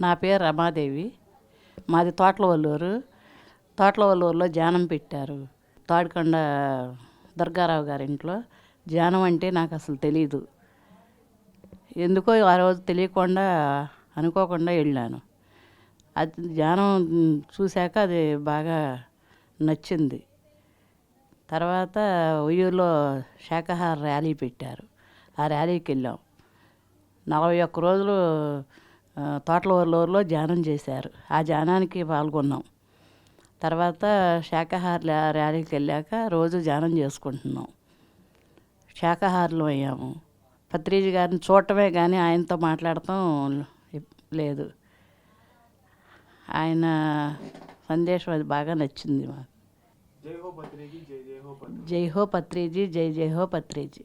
నా పేరు రమాదేవి. మాది తోట్లవల్లూరు. తోట్లవల్లూరులో ధ్యానం పెట్టారు. తాడికొండ దుర్గారావు గారి ఇంట్లో. ధ్యానం అంటే నాకు అసలు తెలీదు. ఎందుకో ఆ రోజు తెలియకుండా అనుకోకుండా వెళ్ళాను. అది ధ్యానం చూశాక అది బాగా నచ్చింది. తర్వాత ఉయ్యూరులో శాకాహార ర్యాలీ పెట్టారు. ఆ ర్యాలీకి వెళ్ళాం. 41 రోజులు తోట్లవల్లూరులో ధ్యానం చేశారు. ఆ ధ్యానానికి పాల్గొన్నాం. తర్వాత శాకాహార ర్యాలీకి వెళ్ళాక రోజు ధ్యానం చేసుకుంటున్నాం. శాకాహారులు అయ్యాము. పత్రిజీ గారిని చూడటమే కానీ ఆయనతో మాట్లాడటం లేదు. ఆయన సందేశం అది బాగా నచ్చింది మాకు. జై హో పత్రిజీ, జై జై హో పత్రిజీ. జై హో పత్రిజీ, జై జై హో పత్రిజీ.